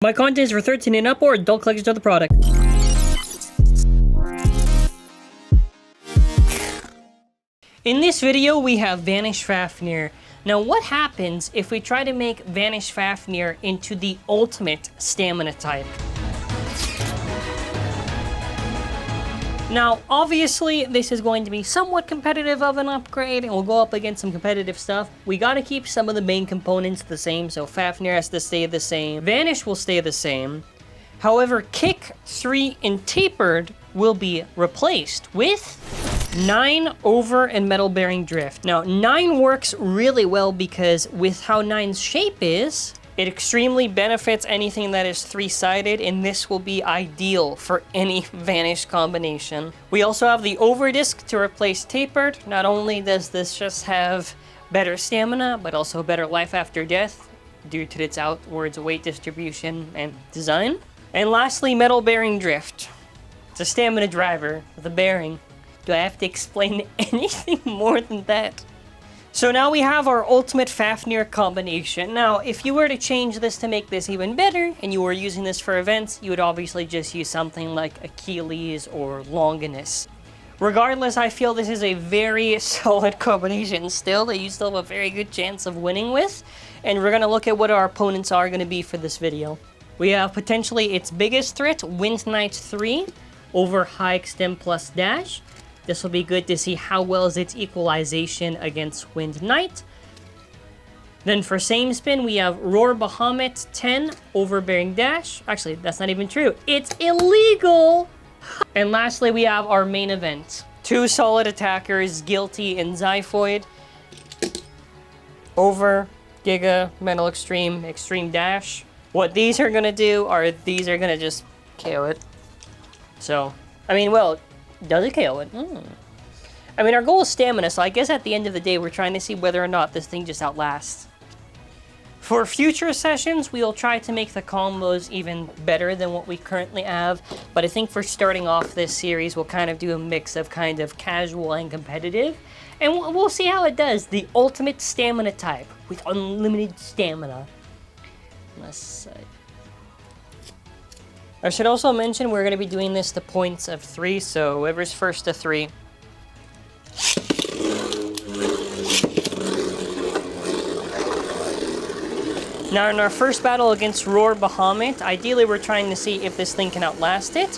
My content is for 13 and up or adult collectors of the product. In this video, we have Vanish Fafnir. Now, what happens if we try to make Vanish Fafnir into the ultimate stamina type? Now, obviously, this is going to be somewhat competitive of an upgrade, and we'll go up against some competitive stuff. We gotta keep some of the main components the same, so Fafnir has to stay the same. Vanish will stay the same. However, Kick, 3, and Tapered will be replaced with 9 over and metal bearing drift. Now, 9 works really well because with how 9's shape is, it extremely benefits anything that is 3-sided, and this will be ideal for any Vanish combination. We also have the over disc to replace Tapered. Not only does this just have better stamina, but also better life after death due to its outwards weight distribution and design. And lastly, metal bearing drift. It's a stamina driver with a bearing. Do I have to explain anything more than that? So now we have our ultimate Fafnir combination. Now, if you were to change this to make this even better, and you were using this for events, you would obviously just use something like Achilles or Longinus. Regardless, I feel this is a very solid combination still that you still have a very good chance of winning with. And we're going to look at what our opponents are going to be for this video. We have potentially its biggest threat, Wind Knight 3 over High Extend plus Dash. This will be good to see how well is its equalization against Wind Knight. Then for same spin, we have Roar Bahamut 10 overbearing dash. Actually, that's not even true. It's illegal! And lastly, we have our main event. 2 solid attackers, Guilty and Zyphoid. Over, Giga, Metal Extreme, Extreme Dash. What these are gonna do are these are gonna just KO it. So, I mean, well, does it KO it? I mean, our goal is stamina, so I guess at the end of the day, we're trying to see whether or not this thing just outlasts. For future sessions, we'll try to make the combos even better than what we currently have, but I think for starting off this series, we'll kind of do a mix of kind of casual and competitive, and we'll see how it does. The ultimate stamina type with unlimited stamina. I should also mention we're going to be doing this to points of 3, so whoever's first to 3. Now in our first battle against Roar Bahamut, ideally we're trying to see if this thing can outlast it.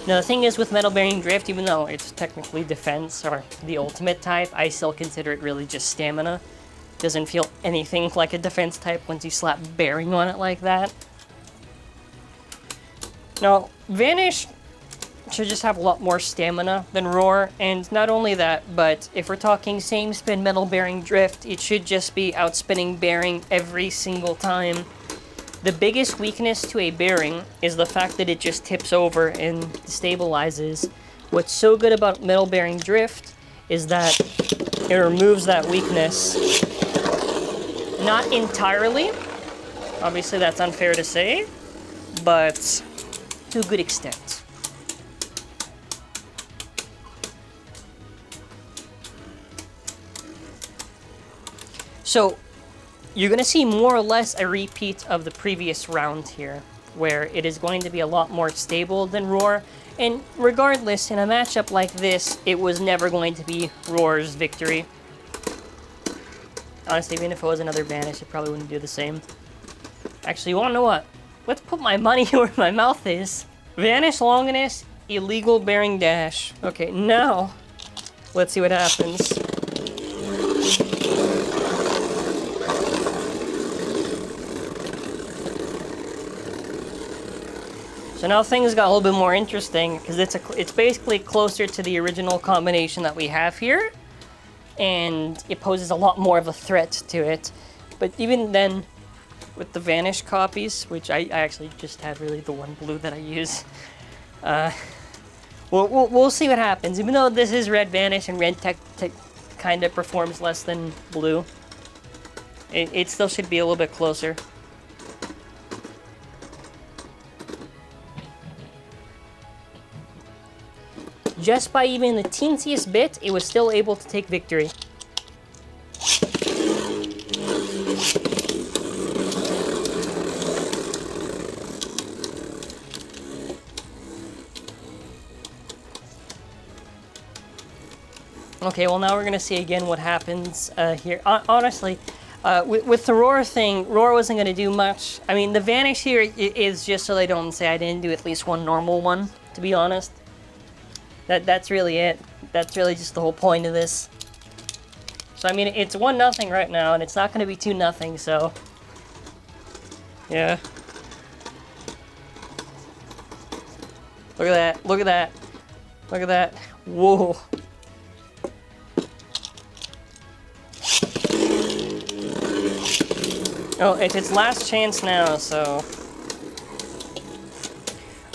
Now the thing is with Metal Bearing Drift, even though it's technically defense or the ultimate type, I still consider it really just stamina. Doesn't feel anything like a defense type once you slap bearing on it like that. Now, Vanish should just have a lot more stamina than Roar, and not only that, but if we're talking same spin metal bearing drift, it should just be outspinning bearing every single time. The biggest weakness to a bearing is the fact that it just tips over and destabilizes. What's so good about metal bearing drift is that it removes that weakness. Not entirely, obviously that's unfair to say, but to a good extent. So you're going to see more or less a repeat of the previous round here, where it is going to be a lot more stable than Roar, and regardless, in a matchup like this, it was never going to be Roar's victory. Honestly, even if it was another Vanish, it probably wouldn't do the same. Actually, you want to know what? Let's put my money where my mouth is. Vanish Longinus, illegal bearing dash. Okay, now, let's see what happens. So now things got a little bit more interesting, because it's basically closer to the original combination that we have here, and it poses a lot more of a threat to it. But even then, with the Vanish copies, which I actually just have really the one blue that I use. We'll see what happens. Even though this is red Vanish and red tech kind of performs less than blue, it still should be a little bit closer. Just by even the teensiest bit, it was still able to take victory. Okay, well now we're gonna see again what happens here. Honestly, with the roar thing, roar wasn't gonna do much. I mean, the vanish here is just so they don't say I didn't do at least one normal one, to be honest. That's really it. That's really just the whole point of this. So I mean, it's 1-0 right now, and it's not gonna be 2-0, so... Yeah. Look at that, look at that. Look at that. Whoa. Oh, it's its last chance now, so...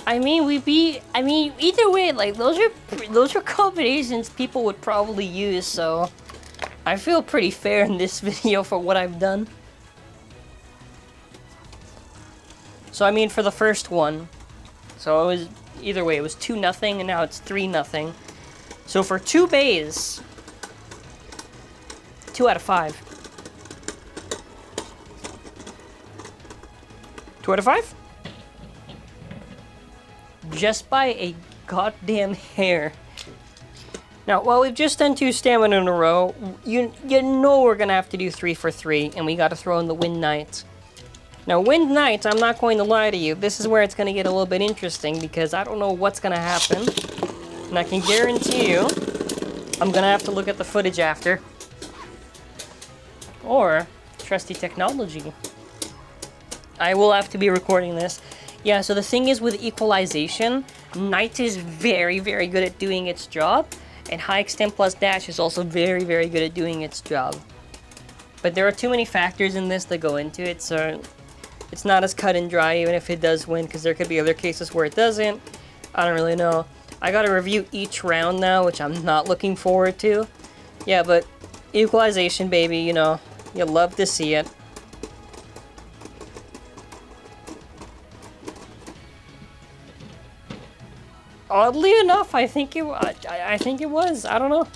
I mean, either way, like, those are combinations people would probably use, so... I feel pretty fair in this video for what I've done. So, I mean, for the first one, so it was, either way, it was 2-0, and now it's 3-0. So for 2 bays, 2 out of 5. 2 out of 5? Just by a goddamn hair. Now, while we've just done 2 stamina in a row, you know we're gonna have to do 3 for 3, and we gotta throw in the Wind Knight. Now, Wind Knight, I'm not going to lie to you, this is where it's gonna get a little bit interesting, because I don't know what's gonna happen. And I can guarantee you, I'm gonna have to look at the footage after. Or, trusty technology. I will have to be recording this. Yeah, so the thing is with equalization, Knight is very, very good at doing its job, and high extent plus dash is also very, very good at doing its job. But there are too many factors in this that go into it, so it's not as cut and dry even if it does win, because there could be other cases where it doesn't. I don't really know. I gotta review each round now, which I'm not looking forward to. Yeah, but equalization, baby, you know, you love to see it. Oddly enough, I think it was. I don't know.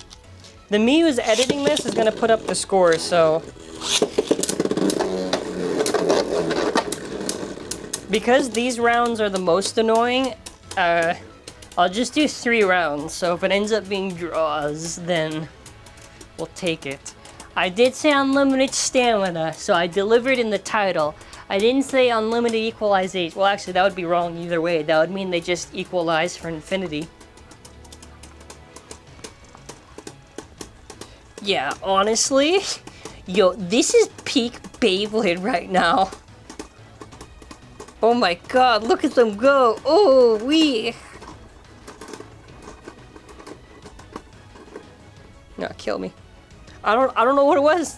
The me who's editing this is gonna put up the score, so because these rounds are the most annoying, I'll just do 3 rounds. So if it ends up being draws, then we'll take it. I did say unlimited stamina, so I delivered in the title. I didn't say unlimited equalization. Well, actually, that would be wrong either way. That would mean they just equalize for infinity. Yeah, honestly, yo, this is peak Beyblade right now. Oh my god, look at them go. Oh, wee. No, kill me. I don't know what it was.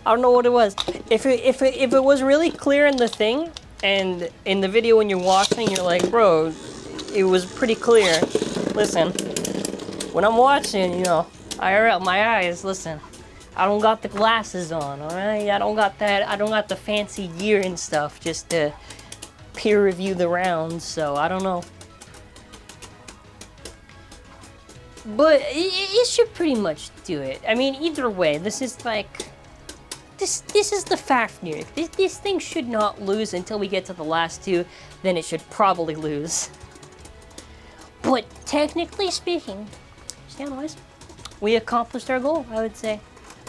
I don't know what it was. If it was really clear in the thing, and in the video when you're watching, you're like, bro, it was pretty clear. Listen, when I'm watching, you know, IRL, my eyes, listen, I don't got the glasses on, alright? I don't got the fancy gear and stuff just to peer review the rounds, so I don't know. But it should pretty much do it. I mean, either way, this is like... This is the Fafnir. This thing should not lose until we get to the last 2, then it should probably lose. But technically speaking, stand-wise, we accomplished our goal, I would say.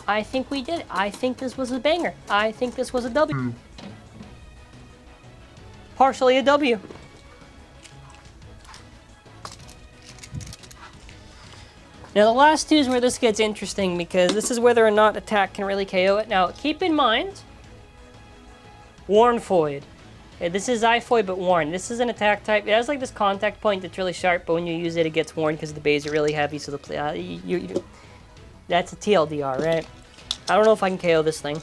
I think we did it. I think this was a banger. I think this was a W. Partially a W. Now the last 2 is where this gets interesting, because this is whether or not attack can really KO it. Now keep in mind, Warn Foid. Okay, this is Zyphoid but Warn. This is an attack type. It has like this contact point that's really sharp, but when you use it, it gets worn because the bays are really heavy. So the that's a TLDR, right? I don't know if I can KO this thing.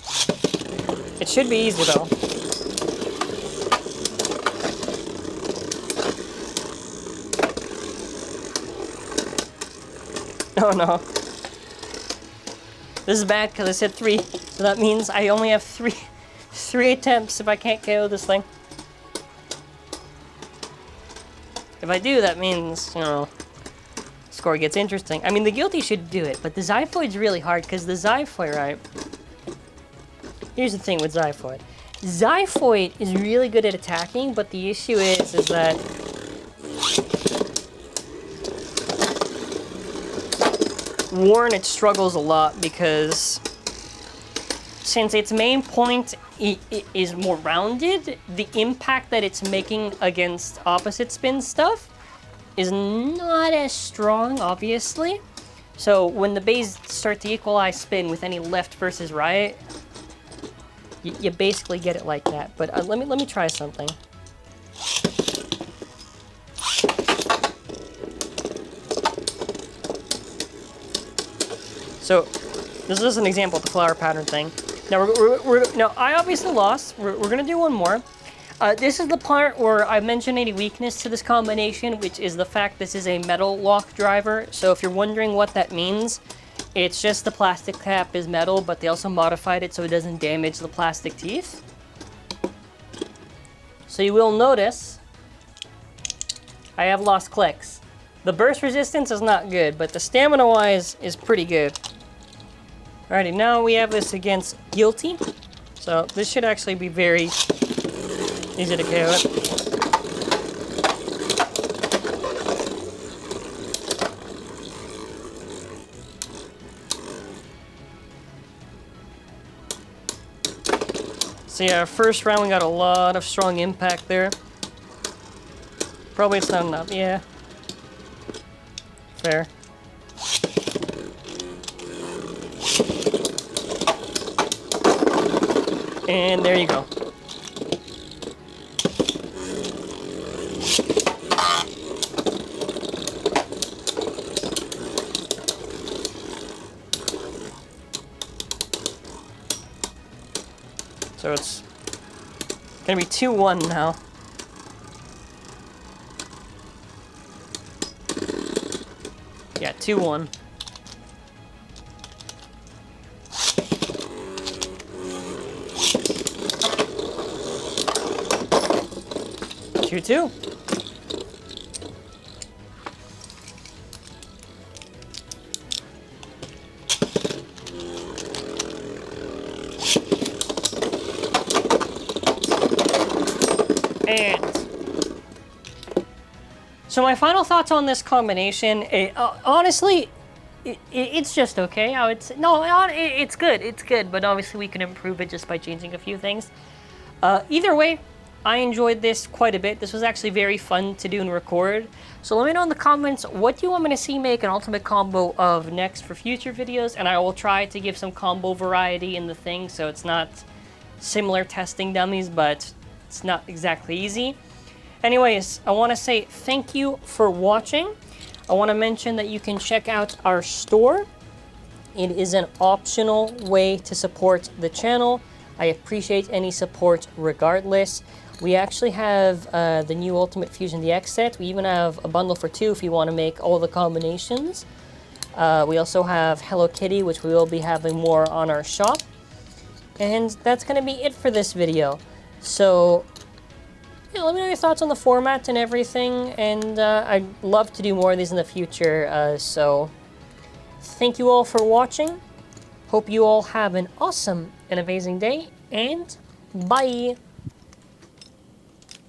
It should be easy though. Oh no. This is bad because I said 3, so that means I only have 3 attempts if I can't KO this thing. If I do, that means, you know, score gets interesting. I mean, the Guilty should do it, but the Zyphoid's really hard because the Zyphoid, right? Here's the thing with Zyphoid. Zyphoid is really good at attacking, but the issue is that worn, it struggles a lot because since its main point is more rounded, the impact that it's making against opposite spin stuff is not as strong, obviously. So when the bays start to equalize spin with any left versus right, you basically get it like that. But let me try something. So this is an example of the flower pattern thing. Now now I obviously lost. We're gonna do one more. This is the part where I mentioned any weakness to this combination, which is the fact this is a metal lock driver. So if you're wondering what that means, it's just the plastic cap is metal, but they also modified it so it doesn't damage the plastic teeth. So you will notice I have lost clicks. The burst resistance is not good, but the stamina-wise is pretty good. Alrighty, now we have this against Guilty. So this should actually be very easy to KO it. So yeah, first round we got a lot of strong impact there. Probably it's not enough, yeah. Fair. And there you go. So it's gonna be 2-1 now. Yeah, 2-1. Two. And so my final thoughts on this combination, honestly, it's just okay. I would say, no, it's good. It's good, but obviously we can improve it just by changing a few things. Either way, I enjoyed this quite a bit. This was actually very fun to do and record. So let me know in the comments, what do you want me to see make an ultimate combo of next for future videos? And I will try to give some combo variety in the thing, so it's not similar testing dummies, but it's not exactly easy. Anyways, I want to say thank you for watching. I want to mention that you can check out our store. It is an optional way to support the channel. I appreciate any support regardless. We actually have the new Ultimate Fusion DX set. We even have a bundle for 2 if you want to make all the combinations. We also have Hello Kitty, which we will be having more on our shop. And that's going to be it for this video. So, yeah, let me know your thoughts on the format and everything. And I'd love to do more of these in the future. So, thank you all for watching. Hope you all have an awesome and amazing day. And bye!